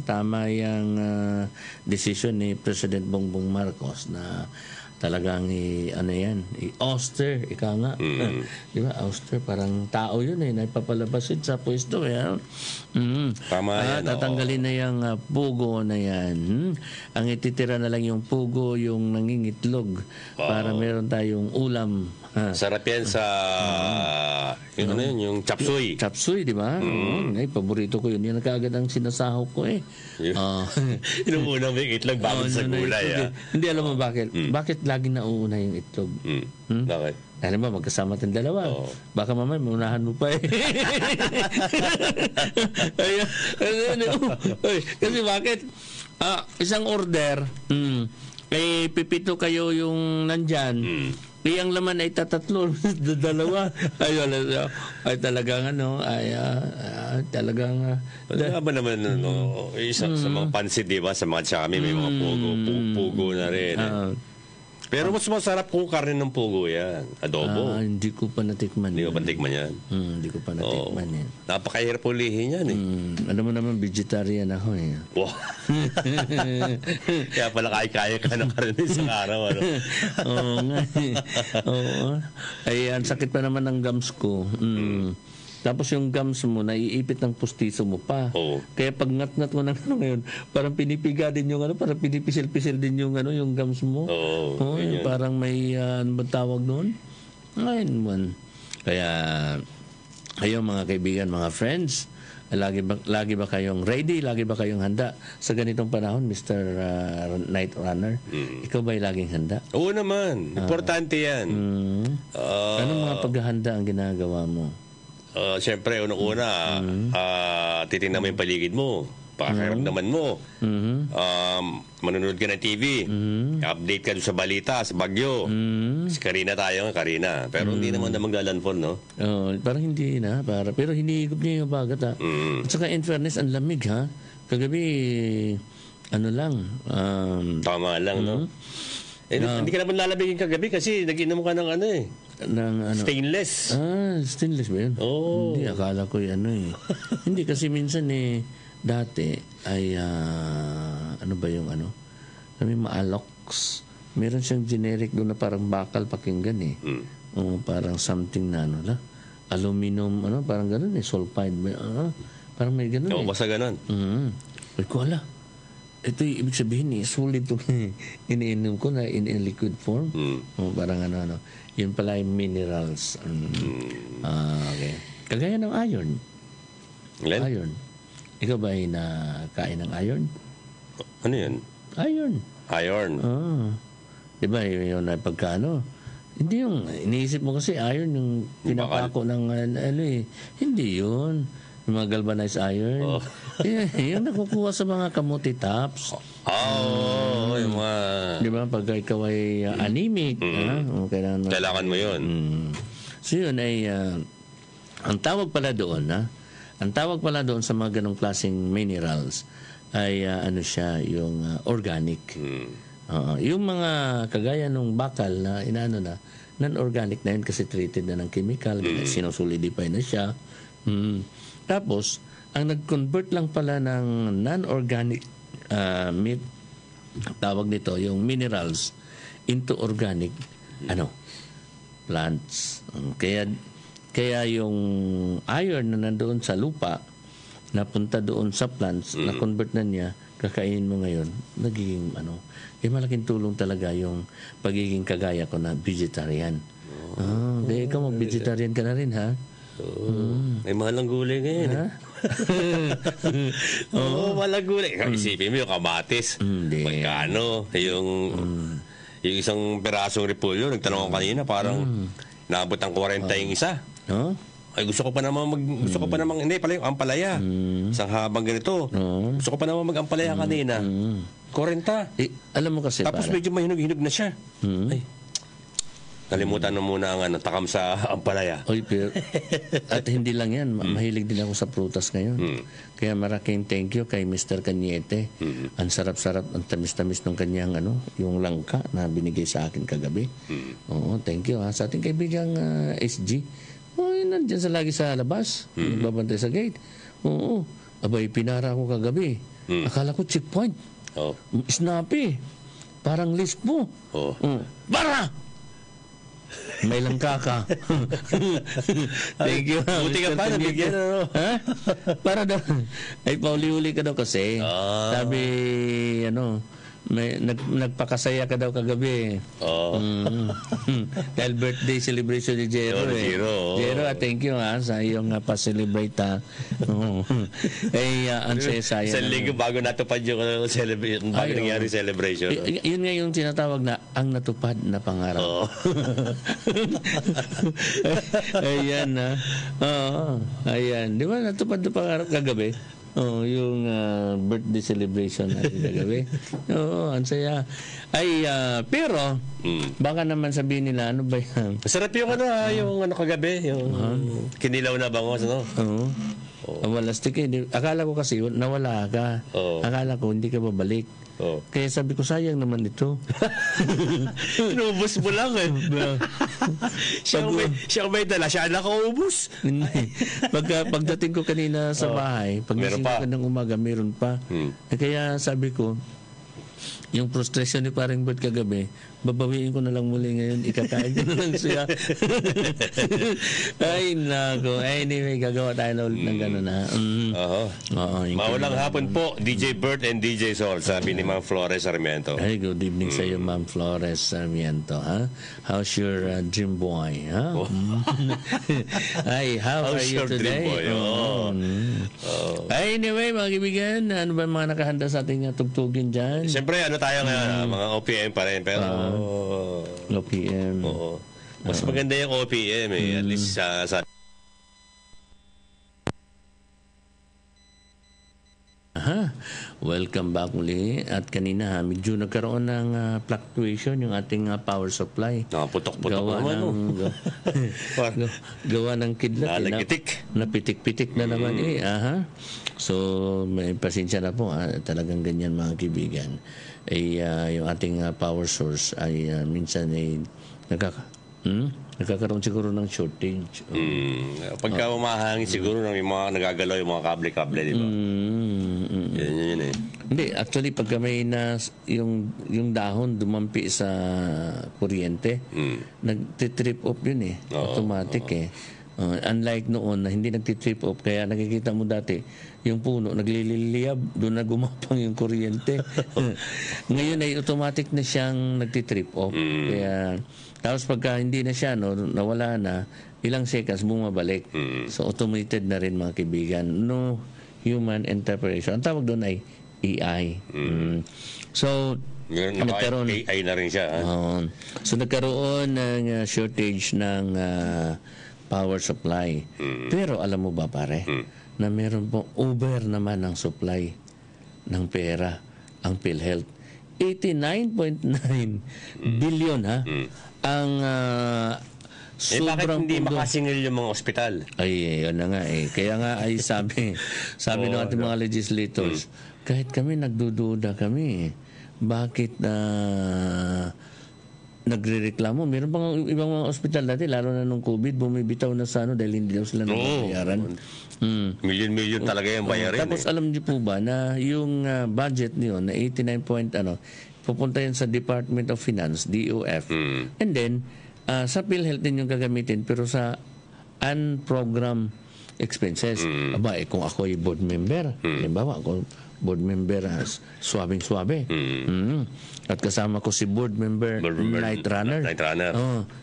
tama yung decision ni President Bongbong Marcos na talagang ano yan, auster, ika nga. Di ba? Auster, parang tao yun naipapalabasin sa pwesto. Tama yan. Tatanggalin na yung pugo na yan. Ang ititira na lang yung pugo, yung nangingitlog para meron tayong ulam. Sarap yan sa yung ano yun, yung chapsuy. Chapsuy, di ba? Ay, paborito ko yun. Yan kaagad ang sinasahok ko Inuuna mo yung itlog bago sa gulay. Hindi alam mo bakit. Bakit laging nauuna yung itlog? Bakit? Alam mo, magkasama tayong dalawa. Baka mamaya, maunahan mo pa Kasi bakit? Isang order, pipito kayo yung nandyan, ang laman ay tatatlo, dalawa. Ay talagang talagang wala ba naman isa sa mga pansit, di ba? Sa mga tsami may mga pugo na rin. Pero mas masarap kung karne ng pugo yan. Adobo. Hindi ko pa natikman. Hindi ko pa natikman yan. Hindi ko pa natikman yan. Napakahirap ulihin yan Alam mo naman, vegetarian ako Wow. Kaya pala kaya ka ng karne isang araw. Oo nga. Oo. Ay, ang sakit pa naman ng gums ko. Tapos yung gums mo, naiipit ng pustiso mo pa. Kaya pag ngat-ngat mo ng ngayon, parang pinipiga din yung parang pinipisil-pisil din yung yung gums mo. Parang may, ano ba tawag noon? Ngayon, kaya, kayo mga kaibigan, mga friends, lagi ba kayong ready? Lagi ba kayong handa? Sa ganitong panahon, Mr. Night Runner, ikaw ba'y laging handa? Oo naman. Importante yan. Anong mga paghahanda ang ginagawa mo? Siyempre, unang-una, titingnan mo yung paligid mo. Pakiramdaman mo. Manunod ka ng TV. Update ka sa balita, sa bagyo. Si Karina tayo, Karina. Pero hindi naman na maglalanfon, no? Parang hindi na. Pero hinihigop niya yung bagat, At saka, in fairness, ang lamig, Kagabi, ano lang. Tama lang, no? Hindi ka naman lalabigin kagabi kasi nag-inom ka ng stainless. Stainless ba yun? Hindi, akala ko yung Hindi, kasi minsan dati ay, ano ba yung kami Maalox. Meron siyang generic doon na parang bakal pakinggan parang something na aluminum, parang ganun sulfide. Parang may ganun basta ganun. Ay ko ala. Ito ibig sabihin sulit itong iniinom ko na in liquid form. Parang yun pala yung minerals. Okay. Kagaya ng iron. Iron. Ikaw ba ay nakain ng iron? Ano yun? Iron. Diba yun na pagkano? Hindi yung iniisip mo kasi iron yung pinapako ng Hindi yun. Yung mga galvanized iron. Yung nakukuha sa mga kamuti tops. Yung mga... Di ba? Pag ikaw ay anemic, kailangan mo yun. So yun ay, ang tawag pala doon, ang tawag pala doon sa mga ganong klaseng minerals ay siya, yung organic. Yung mga kagaya nung bakal na non-organic na yun kasi treated na ng chemical, sinusolidify na siya. Tapos, ang nag-convert lang pala ng non-organic meat, tawag nito, yung minerals, into organic, plants. Kaya yung iron na nandoon sa lupa, napunta doon sa plants, na-convert na niya, kakainin mo ngayon, nagiging malaking tulong talaga yung pagiging kagaya ko na vegetarian. Kaya ikaw mag-vegetarian ka na rin, ha? May mahalang gulay ngayon. Mahalang gulay. Isipin mo yung kamatis. Magkano? Yung isang perasong repolyo, nagtanong ko kanina, parang naabot ang 40 yung isa. Ay, gusto ko pa naman hindi pala yung ampalaya. Isang habang ganito. Gusto ko pa naman mag-ampalaya kanina. 40. Alam mo kasi tapos medyo mahinog-hinog na siya. Ay, nalimutan na muna ang takam sa ampalaya. At hindi lang yan, mahilig din ako sa prutas ngayon. Kaya maraming thank you kay Mr. Cañete. Ang sarap-sarap, ang tamis-tamis ng kanyang yung langka na binigay sa akin kagabi. Thank you sa ating kaibigang SG. Nandiyan lagi sa labas, nagbabantay sa gate. Abay, pinara ko kagabi. Akala ko checkpoint. Snappy. Parang lispo. Para! May langka ka. Thank you. Buti ka pa, nabigyan na. Ha? Para daw. Ay, pauli-uli ka daw kasi. Sabi, nagpakasaya ka daw kagabi. Dahil birthday celebration ni Jero. Jero, thank you sa iyong pa-celebrate. Ang saya-saya. Sa linggo bago natupad yung celebration, bago nangyari celebration. Yun nga yung tinatawag na ang natupad na pangarap. Ayan na. Ayan. Di ba natupad na pangarap kagabi? Yung birthday celebration natin kagabi. Ang saya. Pero, baka naman sabihin nila, ano ba yan? Masarap yung yung kagabi, yung kinilaw na bangos, Walastik eh. Akala ko kasi nawala ka. Akala ko hindi ka babalik. Kaya sabi ko, sayang naman ito. Inubos mo lang eh. Siya may dala, siya nakaubos. Pagdating ko kanina sa bahay, pagdating ko ng umaga, meron pa. Kaya sabi ko, yung frustration ni paring Bert kagabi, babawiin ko na lang muli ngayon, ikakain ko na lang siya. Ay, nako. Anyway, gagawa tayo na ulit ng gano'n, ha? Maulang hapon po, DJ Bert and DJ Sol, sabi ni Ma'am Flores Sarmiento. Ay, good evening sa iyo, Ma'am Flores Sarmiento, ha? How's your dream boy, ha? Ay, how are you today? Anyway, mga kaibigan, ano ba mga nakahanda sa ating tugtugin dyan? Siyempre, tayo ngayon, mga OPM pa rin, pero OPM. Mas maganda yung OPM at least sa Welcome back uli. At kanina medyo nagkaroon ng fluctuation yung ating power supply. Putok-putok naman. Gawa ng kidlat. Napitik-pitik na naman So, may pasensya na po. Talagang ganyan mga kaibigan. Yung ating power source ay minsan ay nagkakaroon siguro ng shortage. Pagka umahangin siguro ng mga nagagalaw yung mga kable-kable, di ba? Yun eh. Hindi, actually pagka may yung dahon dumampi sa kuryente, nagtitrip off yun eh. Automatic eh. Unlike noon na hindi nagtitrip off, kaya nakikita mo dati yung puno nagliliyab, doon na gumapang yung kuryente. Ngayon ay automatic na siyang nagtitrip off. Kaya tapos pagka hindi na siya, nawala na, ilang seconds bumabalik. So automated na rin mga kaibigan. No human interpretation. Ang tawag doon ay AI. So nagkaroon AI na rin siya. So nagkaroon ng shortage ng power supply. Pero alam mo ba pare, na meron pong over naman ng supply ng pera ang PhilHealth. 89.9 billion ang sobrang bakit hindi makasingil yung mga ospital? Ay, yun na nga eh. Kaya nga ay sabi ng ating mga legislators, kahit kami nagdududa kami, bakit nagrereklamo? Meron pang ibang mga ospital dati, lalo na nung COVID, bumibitaw na sa dahil hindi daw sila nabayaran. Milyon talaga yung bayarin. Tapos alam niyo po ba na yung budget niyo na 89 pupunta yan sa Department of Finance, DOF. And then, sa PhilHealth din yung gagamitin, pero sa unprogrammed expenses. Aba, kung ako ay board member, halimbawa, ako board member swabing-swabe. At kasama ko si board member Night Runner.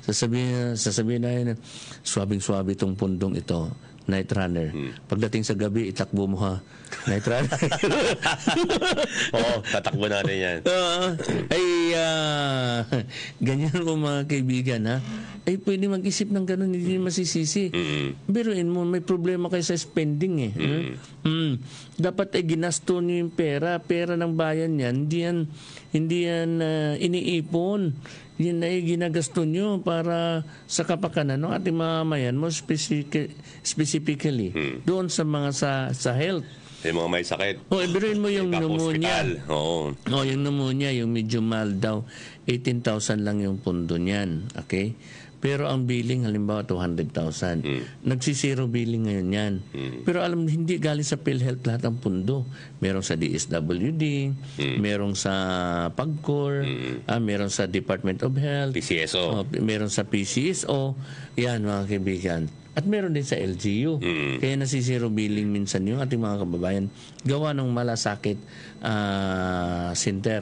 Sasabihin na yun, swabing-swabe itong pundong ito. Night Runner. Pagdating sa gabi, itakbo mo ha. Night Runner. Tatakbo natin yan. Ganyan po mga kaibigan ha. Ay, pwede mag-isip ng ganun, hindi masisisi. Biruin mo, may problema kayo sa spending eh. Dapat ay ginasto niyo yung pera ng bayan yan. Hindi yan iniipon. Yan ay ginagasto nyo para sa kapakanan ng ating mamamayan mo specifically doon sa mga sa health. Yung mga may sakit. Ibiruin mo yung pneumonia. Yung pneumonia, yung medyo mild daw, 18,000 lang yung pundo niyan. Okay? Pero ang billing, halimbawa 200,000. Nagsisiro billing ngayon yan. Pero alam, hindi galing sa PhilHealth lahat ang pundo. Merong sa DSWD, merong sa PAGCOR, merong sa Department of Health, PCSO. Meron sa PCSO. Yan, mga kaibigan. At meron din sa LGU. Kaya nasisiro billing minsan yung ating mga kababayan gawa ng malasakit center.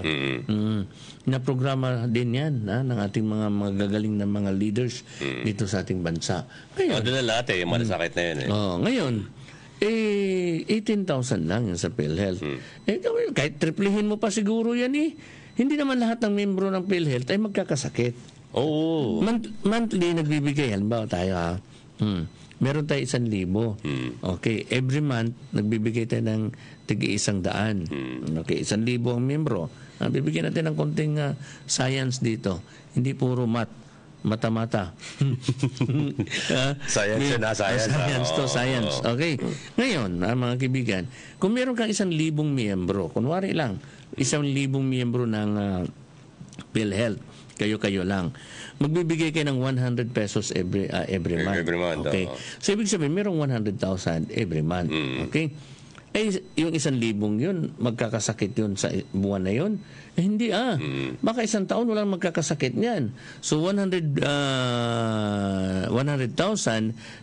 Na programa din yan ng ating mga magagaling na mga leaders dito sa ating bansa. Ngayon, doon na lahat yung malasakit na yun. Ngayon, 18,000 lang yun sa PhilHealth. Kahit triplihin mo pa siguro yan hindi naman lahat ng membro ng PhilHealth ay magkakasakit. Oo. Monthly nagbibigay. Halimbawa tayo meron tayo 1,000. Okay, every month nagbibigay tayo ng tig-100. Okay, 1,000 ang membro. Bibigyan natin ng konting science dito. Hindi puro mata-mata. Science na science. Science. Okay. Ngayon, mga kaibigan, kung meron kang 1,000 miyembro, kunwari lang, 1,000 miyembro ng PhilHealth, kayo-kayo lang. Magbibigay kayo ng 100 pesos every month. Every month. Okay. So, ibig sabihin, merong 100,000 every month. Okay? Yung 1,000 yun, magkakasakit yun sa buwan na yun? Hindi Baka 1 taon walang magkakasakit niyan. So, 100,000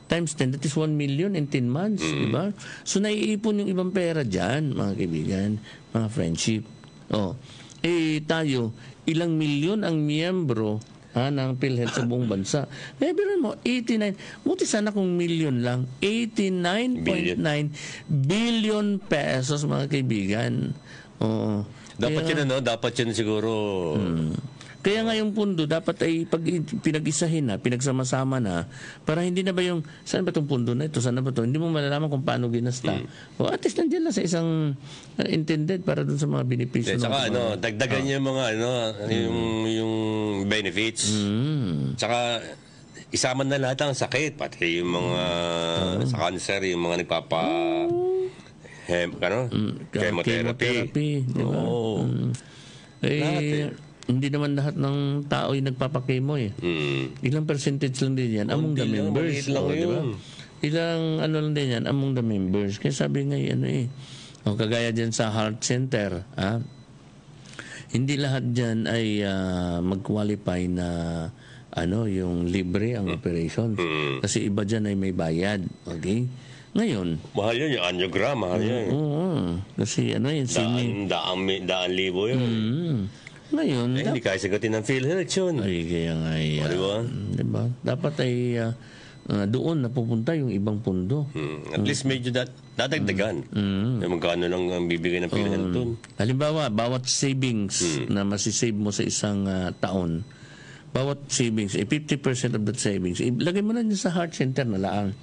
times 10, that is 1 million in 10 months. Diba? So, naiipon yung ibang pera dyan, mga kaibigan, mga friendship. Tayo, ilang milyon ang miyembro ng PhilHealth sa buong bansa. Pero mo, 89, buti sana kung million lang, 89.9 billion pesos, mga kaibigan. Dapat yun siguro. Kaya nga yung pundo, dapat ay pag pinag-isahin na, pinagsama-sama na, para hindi na ba yung, saan ba itong pundo na ito, saan na ba ito, hindi mo malalaman kung paano ginasta. At least nandiyan lang sa isang intended para dun sa mga benepisyo. Saka dagdagan niya yung mga yung benefits. Saka isama na lahat ang sakit, pati yung mga sa cancer, yung mga chemotherapy. Diba? Hindi naman lahat ng tao ay nagpapakemo Ilang percentage lang din yan among the members. Diba? Ilang lang din yan among the members. Kaya sabi nga kagaya dyan sa heart center, hindi lahat dyan ay mag-qualify na yung libre ang operation. Kasi iba dyan ay may bayad. Okay? Ngayon, mahal yun, yung angiogram, mahal yun. Kasi daan libo yun. Ngayon, hindi kaya sagutin ng PhilHealth yun. Kaya nga diba? Dapat ay doon napupunta yung ibang pundo. At least medyo dadagdagan. Magkano lang ang bibigay ng PhilHealth doon. Halimbawa, bawat savings na masisave mo sa isang taon, bawat savings, 50% of that savings, ilagay mo na niya sa heart center na laang.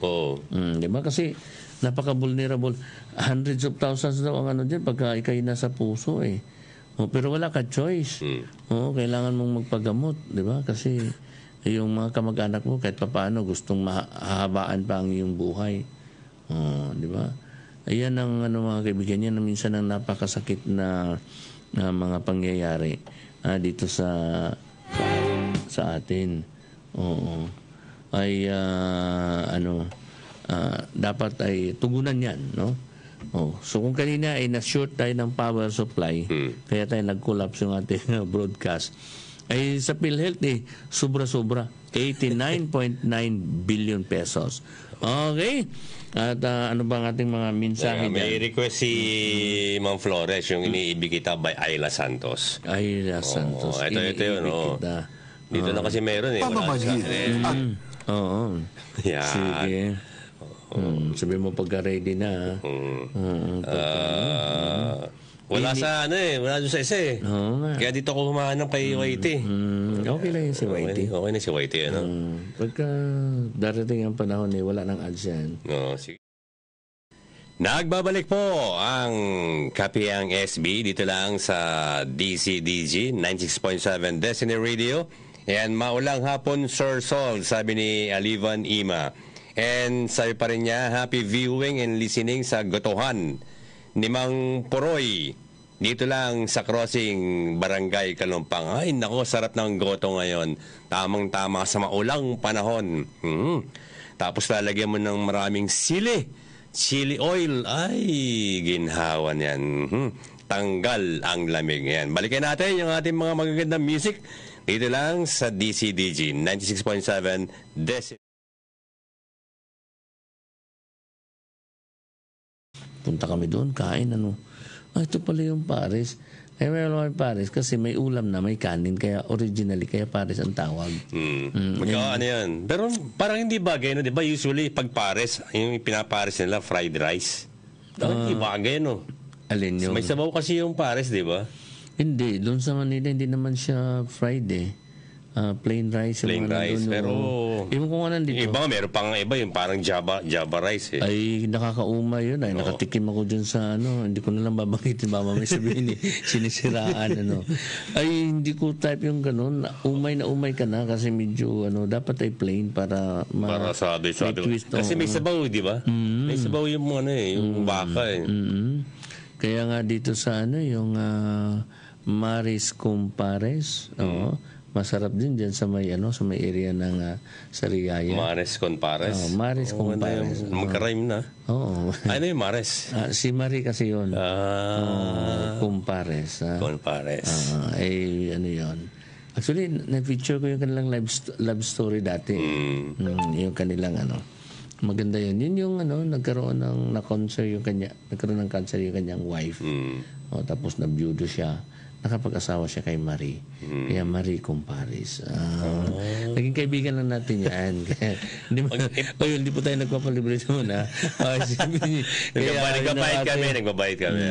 Diba? Kasi napaka-vulnerable. Hundreds of thousands daw ang dyan pagka ikay nasa puso pero wala ka choice. Kailangan mong magpagamot, di ba? Kasi yung mga kamag-anak mo kahit papaano gustong mahahabaan pa ang iyong buhay. Di ba? Ayan ang mga kaibigan, yan na minsan ang napakasakit na mga pangyayari dito sa atin. Dapat ay tugunan yan, no? So kung kanina ay na-short tayo ng power supply, kaya tayo nag-collapse yung ating broadcast, ay sa PhilHealth sobra-sobra 89.9 billion pesos. Okay? At ano ba ang ating mga mensahe may request si Ma'am Flores, yung iniibig kita by Ayla Santos. Ayla Santos. Ito yun. Dito na kasi meron Yan. Sige. Sabi mo pagka-ready na. Wala sa wala doon sa isa Kaya dito ako humahanap kay Whitey. Okay lang yun si Whitey. Okay na si Whitey, Pagka darating ang panahon wala nang ads yan. Sige. Nagbabalik po ang Kapiang SB dito lang sa DCDG 96.7 Destiny Radio. And maulang hapon, Sir Sol, sabi ni Alivan Ima. And sabi pa rin niya, happy viewing and listening sa Gotohan ni Mang Poroy Dito lang sa crossing Barangay Kalumpang. Ay, nako, sarap ng goto ngayon. Tamang-tama sa maulang panahon. Tapos lalagyan mo ng maraming sili. Chili oil. Ay, ginhawan yan. Tanggal ang lamig. Yan. Balikan natin yung ating mga magagandang music. Dito lang sa DCDG 96.7 Decibel. Punta kami doon, kain, ito pala yung pares. Ay, meron kami pares kasi may ulam na, may kanin, kaya originally, kaya pares ang tawag. Ano yan? Pero parang hindi bagay, no? Di ba? Usually, pag pares, yung pinapares nila, fried rice. Hindi bagay, no? Alin yung... May sabaw kasi yung pares, di ba? Hindi. Doon sa Manila, hindi naman siya fried eh. Plain rice. Plain rice, pero... Yung kung ano dito. Iba, meron pang iba, yung parang Java rice eh. Ay, nakakauma yun. Ay, nakatikim ako dyan sa hindi ko na lang babanggitin. Baka may sabihin sinisiraan, Ay, hindi ko type yung ganun. Umay na umay ka na kasi medyo, dapat ay plain para para sabi. twist. Kasi may sabaw, di ba? May sabaw yung yung baka eh. Kaya nga dito sa yung Maris Compares, masarap din dyan sa may sa may area ng Sariaya. Maris Compares. Maris Compares. Magka-rhyme na. Oo. Ano yung Maris? Si Marie kasi yun. Compares. Compares. Ano yun. Actually, na-feature ko yung kanilang love story dati. Yung kanilang maganda yun. Yun yung nagkaroon ng na-cancer yung nagkaroon ng cancer yung kanyang wife. Tapos na-byudo siya. Nakapag-asawa siya kay Marie. Kaya Marie Compares. Naging kaibigan lang natin yan. Hindi po tayo nagpapalibre sa muna. Nagbabayad kami.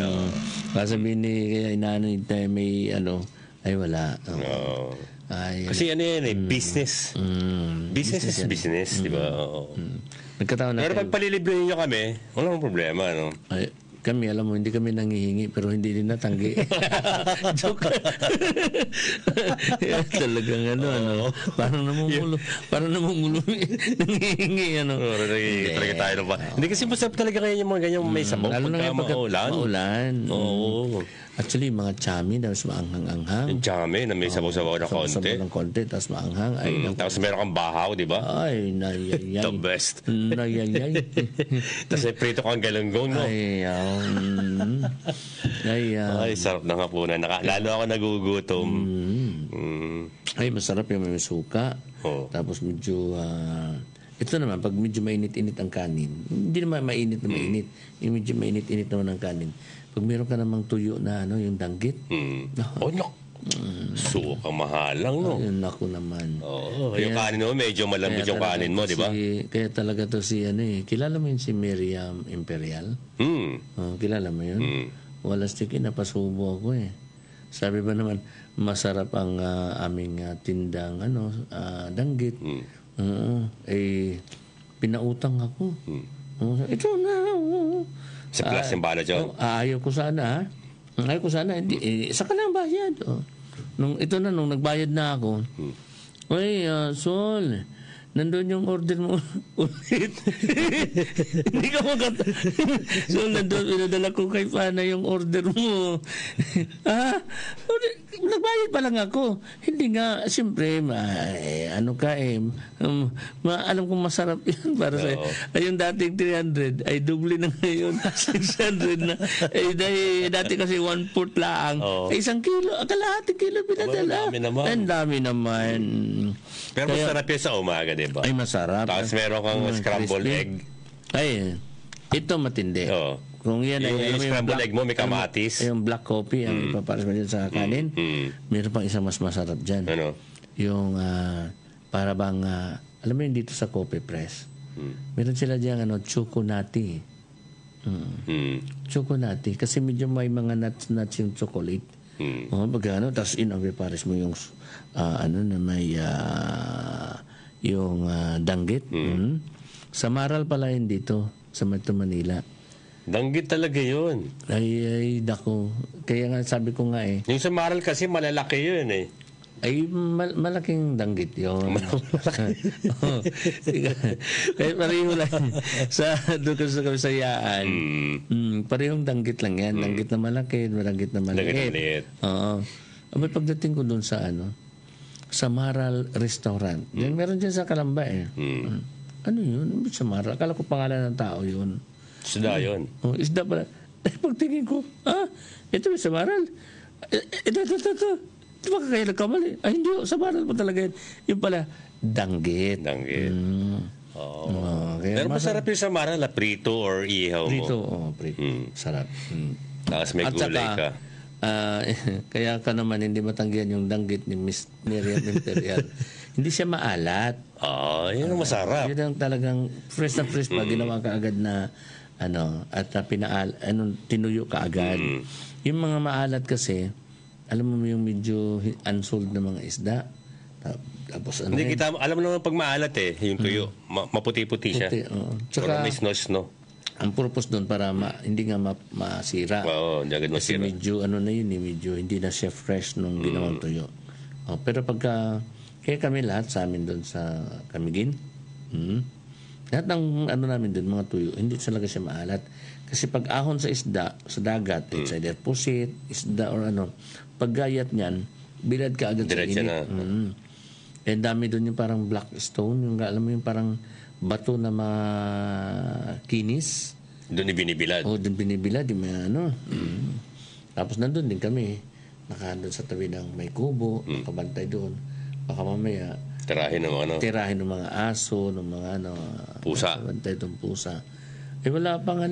Sabihin ni, kaya inaano tayo may ay wala. Kasi business. Business is business, di ba? Nagkataon na. Pero pag palilibre niyo kami, walang problema, Kami, alam mo, hindi kami nangihingi pero hindi din natanggi. Joke. Talagang parang namumulo. Nangihingi, Talaga tayo ba? Hindi kasi masarap talaga kayo yung mga ganyan may sabaw pagka maulan. Oo. Actually, mga chami, tapos maanghang-anghang. Yung chami na may sabaw-sabaw na konti. Sabaw ng konti, tapos maanghang. Tapos meron kang bahaw, di ba? Ay, nayayay. The best. Nayayay. Tapos may prito kang galunggong, no? Ay, sarap na nga po na. Lalo ako nagugutom. Ay, masarap yung may suka. Tapos medyo... ito naman, pag medyo mainit-init ang kanin, hindi naman mainit na mainit. Yung medyo mainit-init naman ang kanin. Pag meron ka namang tuyo na yung danggit. Suka mahalang, no? Ayun, naku naman. Yung kanin mo, medyo malambot yung kanin mo, di ba? Kaya talaga to si kilala mo yun si Miriam Imperial? Kilala mo yun? Walastik, napasubo ako eh. Sabi ba naman, masarap ang aming tindang danggit. Pinautang ako. Ito na. Sa klaseng bala dyan? Ayaw ko sana. Hindi. Sa kanang bayad. Nung nagbayad na ako. Uy, Sol, nandun yung order mo ulit. Hindi ka Sol, nandun, pinadala ko kay Fana yung order mo. Nagbayad pa lang ako. Hindi nga, siyempre, alam kong masarap yan para sa yung dating 300 ay doble na ngayon 600 na. Dati kasi 1/4 lang. Ay 1 kilo, kalahating kilo pinadala. Ang dami naman. Pero masarap yan sa umaga, di ba? Ay, masarap. Tapos meron kang scrambled egg. Ay, ito matindi. Kung yan yung scrambled egg mo, may kamatis. Yung black coffee, ang ipaparas mo dyan sa kanin, meron pang isang mas masarap dyan. Ano? Yung para bang, alam mo yun dito sa coffee press, meron sila dyan choconati. Choconati. Kasi medyo may mga nuts yung chocolate. Tapos pares mo yung na may yung danggit. Sa Maral pala yun dito, sa Metro Manila. Danggit talaga yun. Ay, dako. Kaya nga sabi ko nga Yung sa Maral kasi malalaki yun eh. Ay, malaking danggit yun. Kaya pareho lang. Doon sa Kabisayaan, parehong danggit lang yan. Danggit na malaki, danggit na maliit. Oo. Abay, pagdating ko doon sa sa Maral Restaurant. Yan, meron dyan sa Calamba eh. Ano yun? Sa Maral. Akala ko pangalan ng tao yun. Isda yun. Isda pala. Pagtingin ko, ito sa Maral. Ito. Di ba kayo nagkamali? Ay, hindi. Sa Maral po talaga yun. Yung pala, danggit. Pero masarap yung sa Maral, prito or ihaw mo? Prito, prito. Sarap. Tapos may gulay ka. Kaya ka naman hindi matanggihan yung danggit ni Miss Miriam Imperial. Hindi siya maalat. Yun ang masarap. Yun ang talagang fresh na fresh pa. Ginawa ka agad na at tinuyo ka agad. Yung mga maalat kasi, alam mo yung medyo unsold na mga isda. Tapos hindi kita, alam mo naman pag maalat yung tuyo. Maputi-puti siya. Tsaka may snow. Ang purpose doon para hindi nga masira. Oo, agad kasi masira. Medyo medyo hindi na siya fresh nung ginawang tuyo. Pero kaya kami lahat sa amin doon sa Camiguin, lahat ng namin doon, mga tuyo, hindi talaga siya maalat. Kasi pag ahon sa isda, sa dagat, it's either pusit, isda or paggayat niyan, bilad ka agad sa init. And dami doon yung parang black stone, yung alam mo yung parang bato na makinis. Doon binibilad. Doon binibilad, yung mga Tapos nandun din kami, doon sa tabi ng may kubo, nakabantay doon. Baka mamaya, tirahin ng mga aso, ng mga pusa. Bantay doon pusa. Wala pang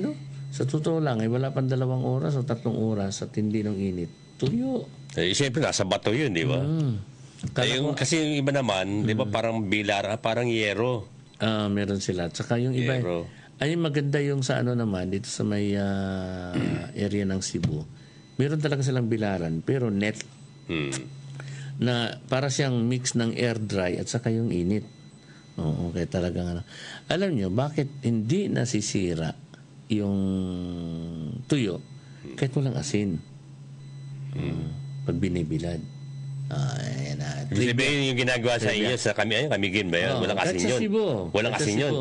sa totoo lang, wala pang 2 oras o 3 oras sa tindi ng init. Tuyo. Siyempre, nasa bato yun, di ba? Kasi yung iba naman, di ba, parang bilar, parang yero. Meron sila. Tsaka yung iba, ay maganda yung sa naman, dito sa may area ng Cebu. Meron talaga silang bilaran, pero net. Na para siyang mix ng air dry at saka yung init. Kaya talagang Alam nyo, bakit hindi nasisira yung tuyo kahit walang asin pag binibilad? Yung ginagawa sa inyo sa Camiguin ba yan? Walang asin yun? Walang asin yun?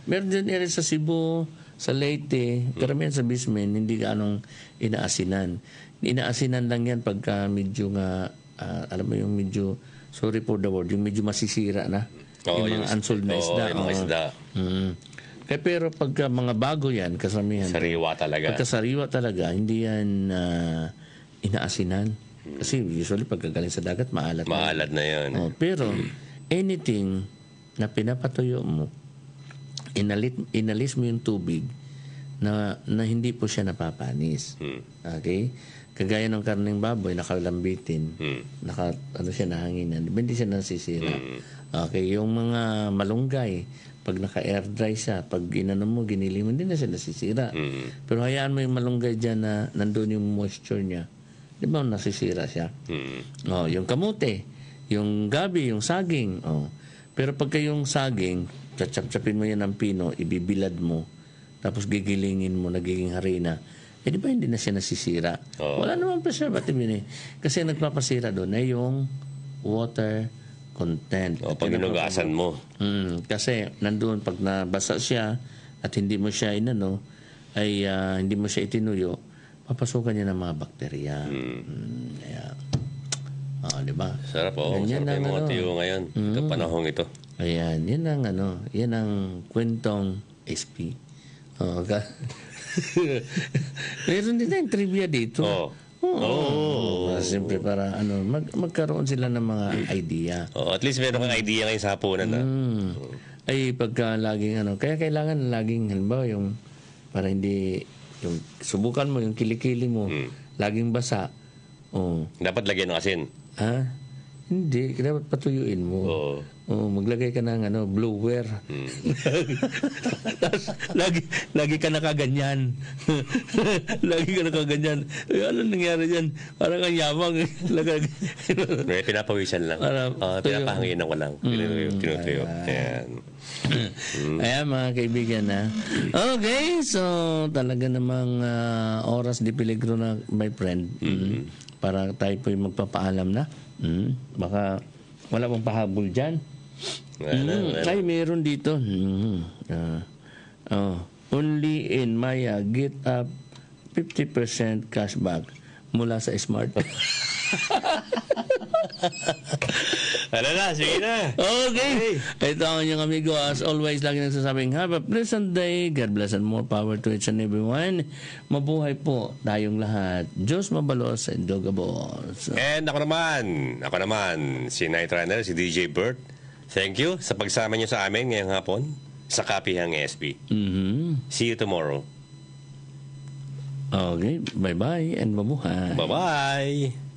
Meron din rin sa Cebu, sa Leyte, karamihan sa Bismen, hindi anong inaasinan. Inaasinan lang yan pagka medyo alam mo yung medyo, sorry for the word, yung medyo masisira na. Yung mga unsold na isda. Yung mga isda. Pero pagka mga bago yan, kasamihan. Sariwa talaga. Pagka sariwa talaga, hindi yan inaasinan. Kasi usually pagkagaling sa dagat, maalat na yan. Pero anything na pinapatuyo mo, inalis mo yung tubig na hindi po siya napapanis. Okay? Kagaya ng karneng baboy, nakalambitin, siya nahanginan, hindi siya nasisira. Okay, yung mga malunggay, pag naka-air dry siya, pag mo, ginili mo, hindi na siya nasisira. Pero hayaan mo yung malunggay dyan na nandun yung moisture niya, di ba nasisira siya? Yung kamote, yung gabi, yung saging. Pero pagka yung saging, tsap-tsapin mo yan ng pino, ibibilad mo, tapos gigilingin mo, nagiging harina, di ba hindi na siya nasisira? Wala naman preservative yun Kasi nagpapasira doon ay yung water content. Pag inugasan mo. Kasi nandun, pag nabasa siya at hindi mo siya hindi mo siya itinuyo, papasukan niya ng mga bakterya. Di ba? Sarap Sarap yung mga tiyo ngayon. Ito panahong ito. Ayan, yan ang kwentong SP. Meron din tayong trivia dito. Siyempre para magkaroon sila ng mga idea. At least meron kang idea ngayon sa hapunan Ay pagka laging kaya kailangan laging halimbawa yung para hindi yung subukan mo yung kilikili mo laging basa. Dapat lagyan ng asin. Hindi, dapat patuyuin mo. Maglagay ka ng blower. Tapos, lagi ka nakaganyan. Lagi ka nakaganyan. Ano nangyari dyan? Parang ang yamang. May pinapawisan lang. Pinapahanginan ko lang. Tinutuyo. Ayan. Ayan, mga kaibigan na. Okay, so talaga namang oras di peligro na, my friend. Para tayo po'y magpapaalam na. Baka wala pang pahabol dyan. Ay, meron dito. Only in Maya, get up 50% cashback mula sa Smart. Sige na. Okay. Ito ang inyong amigo. As always, lagi nagsasabing, have a pleasant day. God bless and more power to each and everyone. Mabuhay po tayong lahat. Diyos mabalos and Dogabos. And ako naman, si Night Runner, si DJ Bert. Thank you sa pagsama niyo sa amin ngayong hapon sa Kapihang SB. See you tomorrow. Okay. Bye-bye and mabuhay. Bye-bye.